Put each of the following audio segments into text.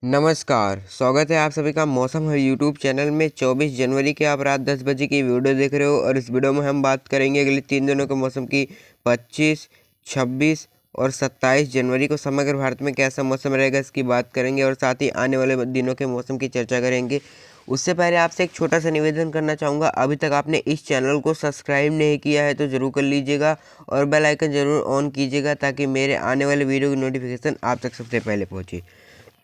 नमस्कार, स्वागत है आप सभी का मौसम हर यूट्यूब चैनल में। 24 जनवरी के आप रात 10 बजे की वीडियो देख रहे हो और इस वीडियो में हम बात करेंगे अगले 3 दिनों के मौसम की। 25, 26 और 27 जनवरी को समग्र भारत में कैसा मौसम रहेगा इसकी बात करेंगे और साथ ही आने वाले दिनों के मौसम की चर्चा करेंगे। उससे पहले आपसे एक छोटा सा निवेदन करना चाहूँगा, अभी तक आपने इस चैनल को सब्सक्राइब नहीं किया है तो ज़रूर कर लीजिएगा और बेल आइकन ज़रूर ऑन कीजिएगा ताकि मेरे आने वाले वीडियो की नोटिफिकेशन आप तक सबसे पहले पहुँचे।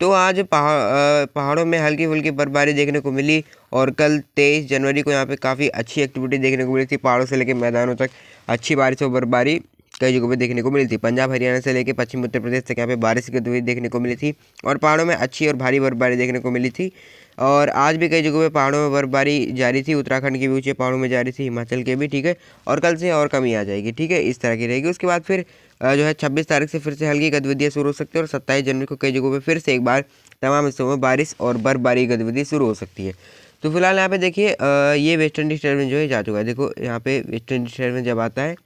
तो आज पहाड़ों में हल्की फुल्की बर्फबारी देखने को मिली और कल 23 जनवरी को यहाँ पे काफ़ी अच्छी एक्टिविटी देखने को मिली थी। पहाड़ों से लेकर मैदानों तक अच्छी बारिश और बर्फबारी कई जगहों पे देखने को मिली थी। पंजाब हरियाणा से लेकर पश्चिम उत्तर प्रदेश तक यहाँ पे बारिश की गतिविधि देखने को मिली थी और पहाड़ों में अच्छी और भारी बर्फबारी देखने को मिली थी। और आज भी कई जगहों पे पहाड़ों में बर्फबारी जारी थी, उत्तराखंड के भी ऊंचे पहाड़ों में जारी थी, हिमाचल के भी, ठीक है। और कल से और कमी आ जाएगी, ठीक है, इस तरह की रहेगी। उसके बाद फिर जो है 26 तारीख से फिर से हल्की गतिविधियाँ शुरू हो सकती है और 27 जनवरी को कई जगहों पे फिर से एक बार तमाम हिस्सों में बारिश और बर्फबारी की गतिविधि शुरू हो सकती है। तो फिलहाल यहाँ पे देखिए ये वेस्टर्न डिस्टर्बेंस जो है जा चुका है। देखो यहाँ पे वेस्टर्न डिस्टर्बेंस जब आता है,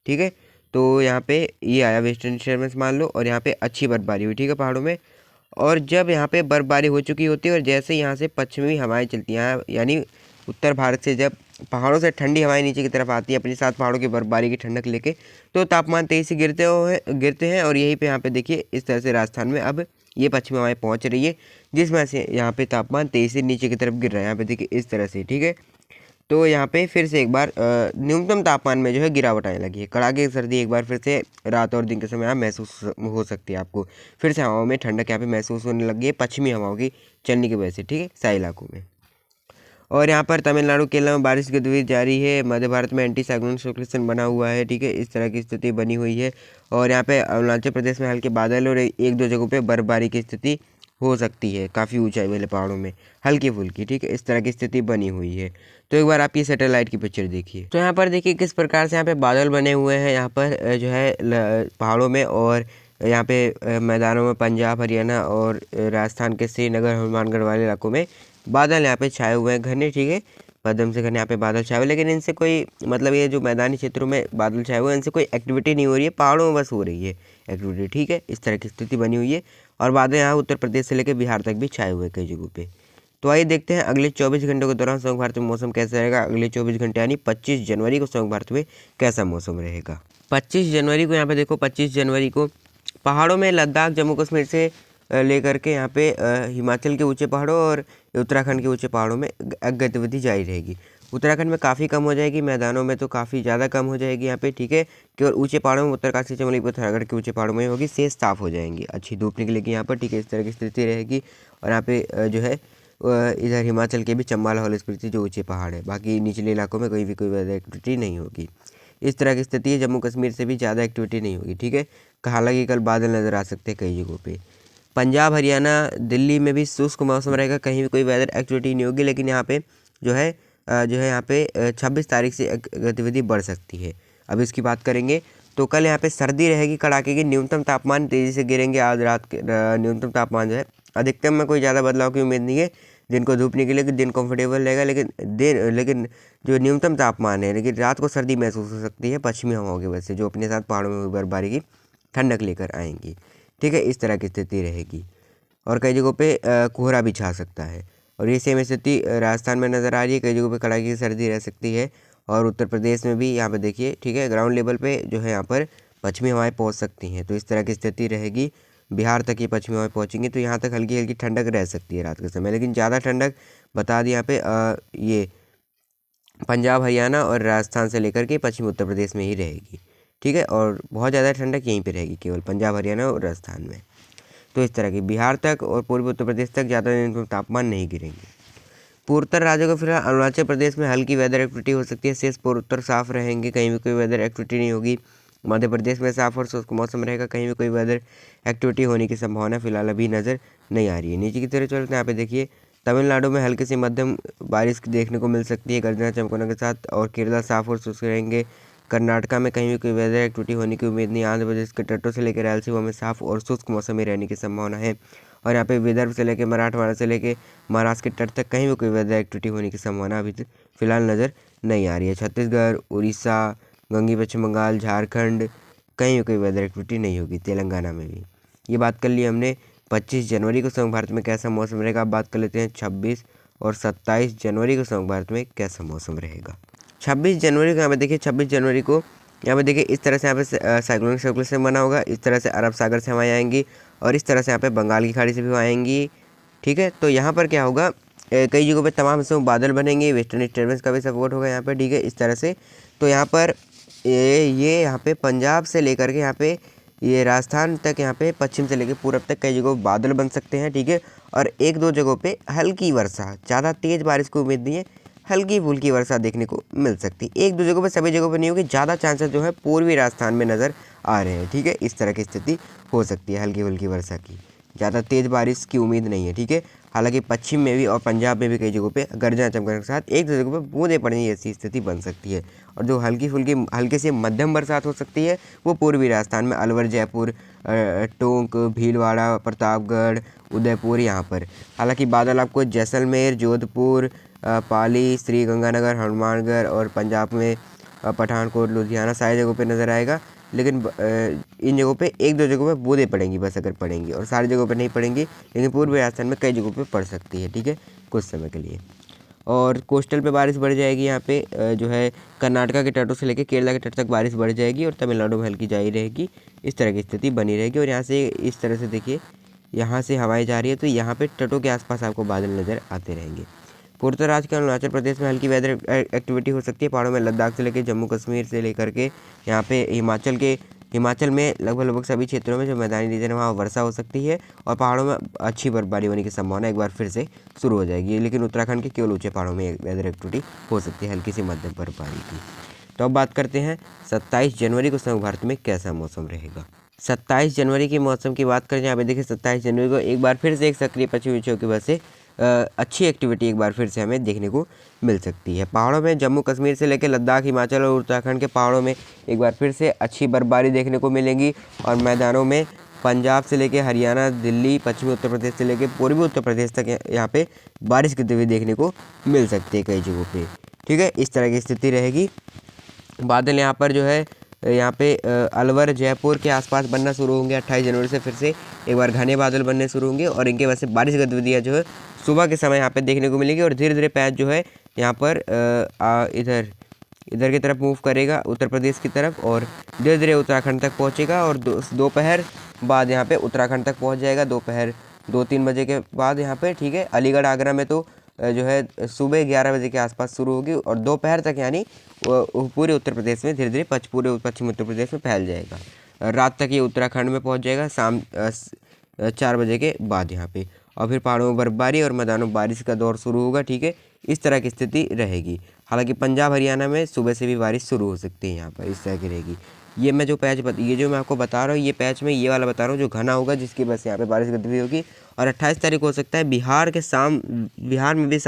ठीक है, तो यहाँ पे ये आया वेस्टर्न डिस्टर्बेंस मान लो, और यहाँ पे अच्छी बर्फबारी हुई, ठीक है, पहाड़ों में। और जब यहाँ पे बर्फबारी हो चुकी होती है और जैसे यहाँ से पश्चिमी हवाएं चलती हैं, यानी उत्तर भारत से जब पहाड़ों से ठंडी हवाएं नीचे की तरफ आती है अपने साथ पहाड़ों की बर्फबारी की ठंडक लेके, तो तापमान तेजी से गिरते हैं। और यहीं पे यहाँ पे देखिए इस तरह से राजस्थान में अब ये पश्चिमी हवाएं पहुँच रही है, जिसमें से यहाँ पे तापमान तेजी से नीचे की तरफ गिर रहा है। यहाँ पे देखिए इस तरह से, ठीक है। तो यहाँ पे फिर से एक बार न्यूनतम तापमान में जो है गिरावट आने लगी है। कड़ाके की सर्दी एक बार फिर से रात और दिन के समय यहाँ महसूस हो सकती है आपको। फिर से हवाओं में ठंडक यहाँ पे महसूस होने लगी है पश्चिमी हवाओं की चलने की वजह से, ठीक है, सारे इलाकों में। और यहाँ पर तमिलनाडु केरल में बारिश की गतिविधि जारी है। मध्य भारत में एंटी साइक्लोन सर्कुलेशन बना हुआ है, ठीक है, इस तरह की स्थिति बनी हुई है। और यहाँ पे अरुणाचल प्रदेश में हल्के बादल और एक दो जगहों पे बर्फबारी की स्थिति हो सकती है, काफ़ी ऊंचाई वाले पहाड़ों में हल्की फुल्की, ठीक है, इस तरह की स्थिति बनी हुई है। तो एक बार आप ये सैटेलाइट की पिक्चर देखिए। तो यहाँ पर देखिए किस प्रकार से यहाँ पे बादल बने हुए हैं यहाँ पर जो है पहाड़ों में, और यहाँ पे मैदानों में पंजाब हरियाणा और राजस्थान के श्रीनगर हनुमानगढ़ वाले इलाकों में बादल यहाँ पे छाए हुए हैं घने, ठीक है, मध्यम से घने यहाँ पे बादल छाए हुए, लेकिन इनसे कोई मतलब ये जो मैदानी क्षेत्रों में बादल छाए हुए हैं इनसे कोई एक्टिविटी नहीं हो रही है, पहाड़ों में बस हो रही है एक्टिविटी, ठीक है, इस तरह की स्थिति बनी हुई है। और बादल यहाँ उत्तर प्रदेश से लेकर बिहार तक भी छाए हुए हैं कई जगहों पे। तो आइए देखते हैं अगले 24 घंटों के दौरान समग्र भारत में मौसम कैसा रहेगा। अगले 24 घंटे यानी 25 जनवरी को समग्र भारत में कैसा मौसम रहेगा। 25 जनवरी को यहाँ पे देखो, 25 जनवरी को पहाड़ों में लद्दाख जम्मू कश्मीर से लेकर के यहाँ पे हिमाचल के ऊंचे पहाड़ों और उत्तराखंड के ऊंचे पहाड़ों में गतिविधि जारी रहेगी। उत्तराखंड में काफ़ी कम हो जाएगी, मैदानों में तो काफ़ी ज़्यादा कम हो जाएगी यहाँ पे, ठीक है। केवल ऊंचे पहाड़ों में उत्तरकाशी चमोली पिथौरागढ़ के ऊंचे पहाड़ों में होगी, शेष साफ हो जाएंगी, अच्छी धूप निकलेगी यहाँ पर, ठीक है, इस तरह की स्थिति रहेगी। और यहाँ पे जो है इधर हिमाचल के भी चंबा लाहौल स्पीति जो ऊंचे पहाड़ है, बाकी निचले इलाकों में कोई वेदर एक्टिविटी नहीं होगी। इस तरह की स्थिति है, जम्मू कश्मीर से भी ज़्यादा एक्टिविटी नहीं होगी, ठीक है। हालांकि कल बादल नज़र आ सकते हैं कई जगहों पे। पंजाब हरियाणा दिल्ली में भी शुष्क मौसम रहेगा, कहीं भी कोई वेदर एक्टिविटी नहीं होगी, लेकिन यहाँ पे जो है यहाँ पे 26 तारीख से गतिविधि बढ़ सकती है। अब इसकी बात करेंगे तो कल यहाँ पे सर्दी रहेगी कड़ाके की, न्यूनतम तापमान तेज़ी से गिरेंगे। आज रात के न्यूनतम तापमान जो है, अधिकतम में कोई ज़्यादा बदलाव की उम्मीद नहीं है, दिन को धूप निकलेगी, दिन कंफर्टेबल रहेगा, लेकिन जो न्यूनतम तापमान है, लेकिन रात को सर्दी महसूस हो सकती है पश्चिमी हवाओं की वजह से, जो अपने साथ पहाड़ों में हुई बर्फबारी की ठंडक लेकर आएंगी, ठीक है, इस तरह की स्थिति रहेगी। और कई जगहों पे कोहरा भी छा सकता है, और ये सेम स्थिति राजस्थान में नज़र आ रही है, कई जगहों पे कड़ाके की सर्दी रह सकती है। और उत्तर प्रदेश में भी यहाँ पे देखिए, ठीक है, ग्राउंड लेवल पे जो है यहाँ पर पश्चिमी हवाएं पहुँच सकती हैं, तो इस तरह की स्थिति रहेगी। बिहार तक ये पश्चिमी हवाएं पहुँचेंगी तो यहाँ तक हल्की हल्की ठंडक रह सकती है रात के समय, लेकिन ज़्यादा ठंडक बता दी यहाँ पे ये पंजाब हरियाणा और राजस्थान से लेकर के पश्चिमी उत्तर प्रदेश में ही रहेगी, ठीक है। और बहुत ज़्यादा ठंडक यहीं पे रहेगी, केवल पंजाब हरियाणा और राजस्थान में। तो इस तरह की बिहार तक और पूर्वी उत्तर प्रदेश तक ज़्यादा न्यूनतम तापमान नहीं गिरेंगे। पूर्वोत्तर राज्यों को फिलहाल अरुणाचल प्रदेश में हल्की वेदर एक्टिविटी हो सकती है, शेष पूर्वोत्तर साफ रहेंगे, कहीं भी कोई वेदर एक्टिविटी नहीं होगी। मध्य प्रदेश में साफ और शुष्क मौसम रहेगा, कहीं भी कोई वेदर एक्टिविटी होने की संभावना फिलहाल अभी नज़र नहीं आ रही है। नीचे की तरफ चलते हैं, यहाँ पे देखिए तमिलनाडु में हल्की से मध्यम बारिश देखने को मिल सकती है गर्जना चमकने के साथ, और केरला साफ और शुष्क रहेंगे। कर्नाटका में कहीं भी कोई वेदर एक्टिविटी होने की उम्मीद नहीं। आंध्र प्रदेश के तटों से लेकर रायलसीमा में साफ और शुष्क मौसम में रहने की संभावना है। और यहाँ पे विदर्भ से लेकर मराठवाड़ा से लेकर महाराष्ट्र के तट तक कहीं भी कोई वेदर एक्टिविटी होने की संभावना अभी फिलहाल नज़र नहीं आ रही है। छत्तीसगढ़, उड़ीसा, गंगी पश्चिम बंगाल, झारखंड, कहीं भी कोई वेदर एक्टिविटी नहीं होगी, तेलंगाना में भी। ये बात कर ली हमने 25 जनवरी को समग्र भारत में कैसा मौसम रहेगा। आप बात कर लेते हैं 26 और 27 जनवरी को समग्र भारत में कैसा मौसम रहेगा। 26 जनवरी को यहाँ पे देखिए, 26 जनवरी को यहाँ पे देखिए इस तरह से यहाँ पे साइक्लोनिक सर्कुलेशन बना होगा, इस तरह से अरब सागर से हवाएं आएंगी और इस तरह से यहाँ पे बंगाल की खाड़ी से भी हवाएं आएंगी। ठीक है, तो यहाँ पर क्या होगा, कई जगहों पे तमाम हिस्सों में बादल बनेंगे, वेस्टर्न डिस्टर्बेंस का भी सपोर्ट होगा यहाँ पे। ठीक है, इस तरह से तो यहाँ पर ये यहाँ पे पंजाब से लेकर के यहाँ पे ये राजस्थान तक, यहाँ पे पश्चिम से लेकर पूरब तक कई जगहों बादल बन सकते हैं। ठीक है, और एक दो जगहों पे हल्की वर्षा, ज़्यादा तेज़ बारिश की उम्मीद नहीं है, हल्की फुल्की वर्षा देखने को मिल सकती है। एक दो जगहों पे, सभी जगहों पे नहीं होगी, ज़्यादा चांसेस जो है पूर्वी राजस्थान में नज़र आ रहे हैं। ठीक है, इस तरह की स्थिति हो सकती है हल्की फुल्की वर्षा की, ज़्यादा तेज़ बारिश की उम्मीद नहीं है। ठीक है, हालांकि पश्चिम में भी और पंजाब में भी कई जगहों पे गर्जना चमकने के साथ एक दो जगहों पे बूंदें पड़ने ऐसी स्थिति बन सकती है। और जो हल्की फुल्की हल्के से मध्यम बरसात हो सकती है वो पूर्वी राजस्थान में अलवर, जयपुर, टोंक, भीलवाड़ा, प्रतापगढ़, उदयपुर यहाँ पर। हालांकि बादल आपको जैसलमेर, जोधपुर, पाली, श्री गंगानगर, हनुमानगढ़ और पंजाब में पठानकोट, लुधियाना सारी जगहों पे नज़र आएगा। लेकिन इन जगहों पे एक दो जगहों पे बूंदें पड़ेंगी बस, अगर पड़ेंगी, और सारी जगहों पे नहीं पड़ेंगी, लेकिन पूर्वी राजस्थान में कई जगहों पे पड़ सकती है। ठीक है, कुछ समय के लिए। और कोस्टल पे बारिश बढ़ जाएगी, यहाँ पे जो है कर्नाटका के तटों से लेकर केरला के तट तक बारिश बढ़ जाएगी और तमिलनाडु में हल्की जारी रहेगी। इस तरह की स्थिति बनी रहेगी। और यहाँ से इस तरह से देखिए, यहाँ से हवाएं जा रही है तो यहाँ पे तटों के आसपास आपको बादल नज़र आते रहेंगे। पूर्वोत्तर के अरुणाचल प्रदेश में हल्की वेदर एक्टिविटी हो सकती है। पहाड़ों में लद्दाख से लेकर जम्मू कश्मीर से लेकर के यहाँ पे हिमाचल में लगभग सभी क्षेत्रों में जो मैदानी रीजन है वहाँ वर्षा हो सकती है और पहाड़ों में अच्छी बर्फबारी होने की संभावना एक बार फिर से शुरू हो जाएगी। लेकिन उत्तराखंड के केवल ऊंचे पहाड़ों में वेदर एक्टिविटी हो सकती है हल्की सी मध्यम बर्फबारी की। तो अब बात करते हैं 27 जनवरी को समग्र भारत में कैसा मौसम रहेगा। 27 जनवरी के मौसम की बात करें, यहाँ पे देखिए 27 जनवरी को एक बार फिर से एक सक्रिय पश्चिमी विक्षोभ की वजह से अच्छी एक्टिविटी एक बार फिर से हमें देखने को मिल सकती है। पहाड़ों में जम्मू कश्मीर से लेकर लद्दाख, हिमाचल और उत्तराखंड के पहाड़ों में एक बार फिर से अच्छी बर्फबारी देखने को मिलेगी और मैदानों में पंजाब से लेकर हरियाणा, दिल्ली, पश्चिमी उत्तर प्रदेश से लेकर पूर्वी उत्तर प्रदेश तक यहाँ पे बारिश गिरती हुई देखने को मिल सकती है कई जगहों पे। ठीक है, इस तरह की स्थिति रहेगी। बादल यहाँ पर जो है यहाँ पे अलवर, जयपुर के आसपास बनना शुरू होंगे। 28 जनवरी से फिर से एक बार घने बादल बनने शुरू होंगे और इनके वजह से बारिश गतिविधियाँ जो है सुबह के समय यहाँ पे देखने को मिलेगी और धीरे धीरे पैच जो है यहाँ पर इधर की तरफ मूव करेगा, उत्तर प्रदेश की तरफ, और धीरे धीरे उत्तराखंड तक पहुँचेगा और दोपहर बाद यहाँ पे उत्तराखंड तक पहुँच जाएगा, दोपहर 2-3 बजे के बाद यहाँ पे। ठीक है, अलीगढ़, आगरा में तो जो है सुबह 11 बजे के आसपास शुरू होगी और दोपहर तक यानी पूरे उत्तर प्रदेश में धीरे धीरे पूरे पश्चिम उत्तर प्रदेश में फैल जाएगा। रात तक ये उत्तराखंड में पहुंच जाएगा शाम 4 बजे के बाद यहाँ पे, और फिर पहाड़ों में बर्फबारी और मैदानों में बारिश का दौर शुरू होगा। ठीक है, इस तरह की स्थिति रहेगी। हालांकि पंजाब, हरियाणा में सुबह से भी बारिश शुरू हो सकती है, यहाँ पर इस तरह की रहेगी। ये मैं जो मैं आपको बता रहा हूँ, ये पैच में ये वाला बता रहा हूँ जो घना होगा, जिसकी वजह से यहाँ पे बारिश गतिविधि होगी। और 28 तारीख हो सकता है बिहार में भी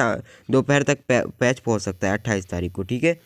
दोपहर तक पैच पहुँच सकता है 28 तारीख को। ठीक है,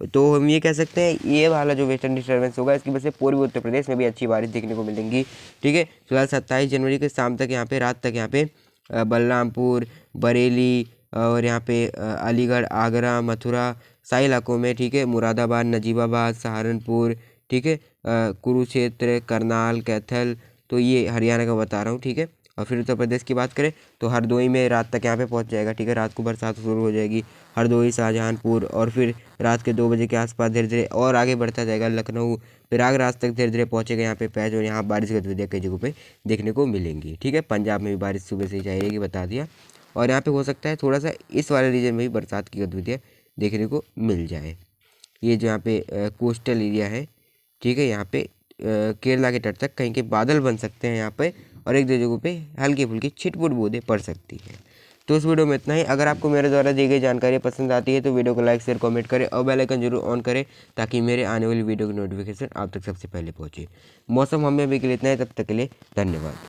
तो हम ये कह सकते हैं ये वाला जो वेस्टर्न डिस्टर्बेंस होगा इसकी वजह से पूर्वी उत्तर प्रदेश में भी अच्छी बारिश देखने को मिलेंगी। ठीक है, फिलहाल 27 जनवरी के शाम तक यहाँ पे, रात तक यहाँ पे बलरामपुर, बरेली और यहाँ पे अलीगढ़, आगरा, मथुरा सारे इलाकों में, ठीक है, मुरादाबाद, नजीबाबाद, सहारनपुर, ठीक है, कुरुक्षेत्र, करनाल, कैथल, तो ये हरियाणा का बता रहा हूँ। ठीक है, और फिर उत्तर प्रदेश की बात करें तो हरदोई में रात तक यहाँ पे पहुँच जाएगा। ठीक है, रात को बरसात शुरू हो जाएगी, हरदोई, शाहजहांपुर, और फिर रात के 2 बजे के आसपास धीरे धीरे और आगे बढ़ता जाएगा लखनऊ, प्रयागराज तक धीरे धीरे पहुँचेगा यहाँ पे पैच, और यहाँ बारिश गतिविधियाँ कई जगहों पे देखने को मिलेंगी। ठीक है, पंजाब में भी बारिश सुबह से ही जारी रहेगी, बता दिया। और यहाँ पे हो सकता है थोड़ा सा इस वाले रीजन में भी बरसात की गतिविधियाँ देखने को मिल जाए। ये जो यहाँ पे कोस्टल एरिया है, ठीक है, यहाँ पे केरला के तट तक कहीं के बादल बन सकते हैं यहाँ पे, और एक दो जगहों पे हल्की फुल्की छिटपुट बूंदें पड़ सकती हैं। तो इस वीडियो में इतना ही। अगर आपको मेरे द्वारा दी गई जानकारी पसंद आती है तो वीडियो को लाइक, शेयर, कमेंट करें और बेल आइकन जरूर ऑन करें ताकि मेरे आने वाली वीडियो की नोटिफिकेशन आप तक सबसे पहले पहुँचे। मौसम हमें भी के लिए इतना है, तब तक के लिए धन्यवाद।